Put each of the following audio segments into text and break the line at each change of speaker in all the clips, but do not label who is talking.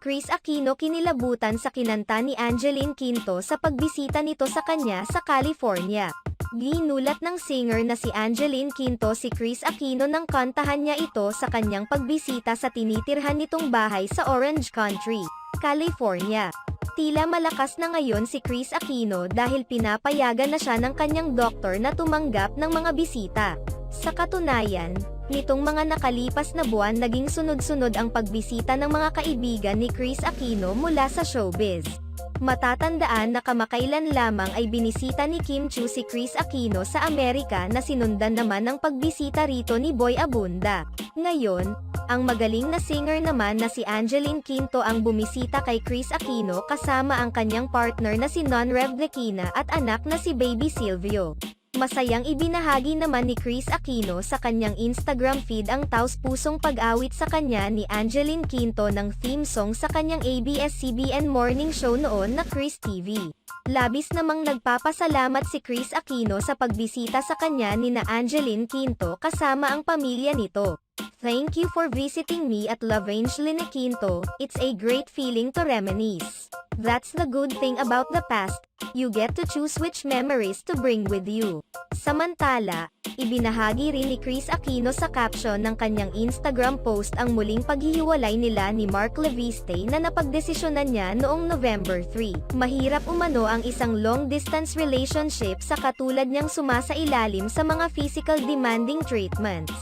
Kris Aquino kinilabutan sa kinanta ni Angeline Quinto sa pagbisita nito sa kanya sa California. Ginulat ng singer na si Angeline Quinto si Kris Aquino nang kantahan niya ito sa kanyang pagbisita sa tinitirhan nitong bahay sa Orange Country, California. Tila malakas na ngayon si Kris Aquino dahil pinapayagan na siya ng kanyang doktor na tumanggap ng mga bisita. Sa katunayan, nitong mga nakalipas na buwan naging sunod-sunod ang pagbisita ng mga kaibigan ni Kris Aquino mula sa showbiz. Matatandaan na kamakailan lamang ay binisita ni Kim Chiu si Kris Aquino sa Amerika na sinundan naman ng pagbisita rito ni Boy Abunda. Ngayon, ang magaling na singer naman na si Angeline Quinto ang bumisita kay Kris Aquino kasama ang kanyang partner na si Non Rev Lequina at anak na si Baby Silvio. Masayang ibinahagi naman ni Kris Aquino sa kanyang Instagram feed ang taus-pusong pag-awit sa kanya ni Angeline Quinto ng theme song sa kanyang ABS-CBN morning show noon na Kris TV. Labis namang nagpapasalamat si Kris Aquino sa pagbisita sa kanya ni na Angeline Quinto kasama ang pamilya nito. "Thank you for visiting me at La Angeline Quinto, it's a great feeling to reminisce. That's the good thing about the past, you get to choose which memories to bring with you." Samantala, ibinahagi rin ni Kris Aquino sa caption ng kanyang Instagram post ang muling paghihiwalay nila ni Mark Leviste na napagdesisyonan niya noong November 3. Mahirap umano ang isang long-distance relationship sa katulad niyang sumasailalim sa mga physical demanding treatments.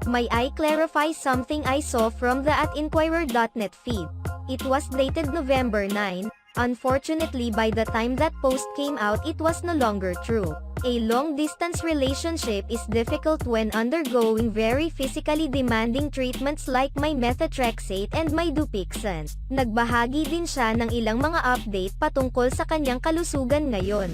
"May I clarify something I saw from the @inquirer.net feed. It was dated November 9. Unfortunately by the time that post came out it was no longer true. A long-distance relationship is difficult when undergoing very physically demanding treatments like my methotrexate and my Dupixent." Nagbahagi din siya ng ilang mga update patungkol sa kanyang kalusugan ngayon.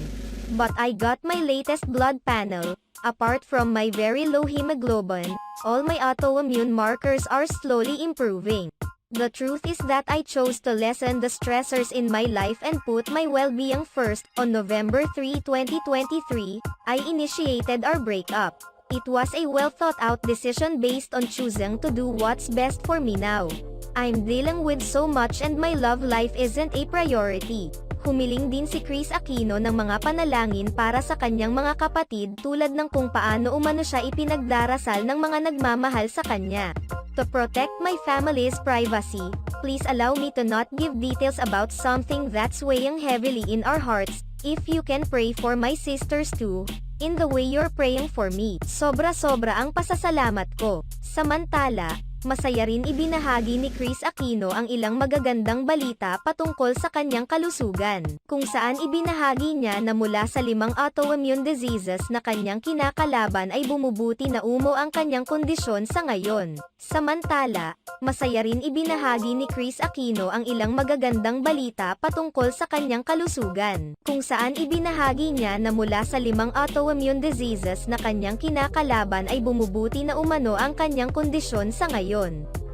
"But I got my latest blood panel. Apart from my very low hemoglobin, all my autoimmune markers are slowly improving. The truth is that I chose to lessen the stressors in my life and put my well-being first." On November 3, 2023, I initiated our breakup. "It was a well-thought-out decision based on choosing to do what's best for me now. I'm dealing with so much and my love life isn't a priority." Humiling din si Kris Aquino ng mga panalangin para sa kanyang mga kapatid tulad ng kung paano umano siya ipinagdarasal ng mga nagmamahal sa kanya. "To protect my family's privacy, please allow me to not give details about something that's weighing heavily in our hearts. If you can pray for my sisters too, in the way you're praying for me. Sobra-sobra ang pasasalamat ko." Samantala, masaya rin ibinahagi ni Kris Aquino ang ilang magagandang balita patungkol sa kanyang kalusugan, kung saan ibinahagi niya na mula sa 5 autoimmune diseases na kanyang kinakalaban ay bumubuti na umo ang kanyang kondisyon sa ngayon. Samantala, masaya rin ibinahagi ni Kris Aquino ang ilang magagandang balita patungkol sa kanyang kalusugan, kung saan ibinahagi niya na mula sa 5 autoimmune diseases na kanyang kinakalaban ay bumubuti na umano ang kanyang kondisyon sa ngayon.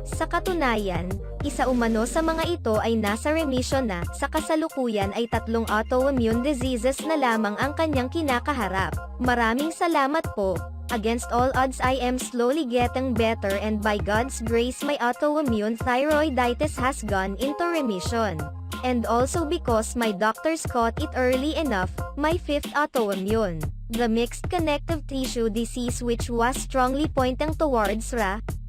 Sa katunayan, isa umano sa mga ito ay nasa remission na. Sa kasalukuyan ay 3 autoimmune diseases na lamang ang kanyang kinakaharap. "Maraming salamat po. Against all odds I am slowly getting better and by God's grace my autoimmune thyroiditis has gone into remission. And also because my doctors caught it early enough, my 5th autoimmune, the mixed connective tissue disease which was strongly pointing towards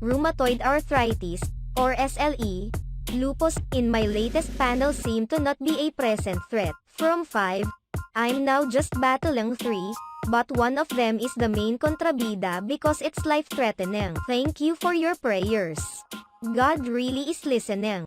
rheumatoid arthritis, or SLE, lupus, in my latest panel seem to not be a present threat. From 5, I'm now just battling 3, but one of them is the main kontrabida because it's life-threatening. Thank you for your prayers. God really is listening."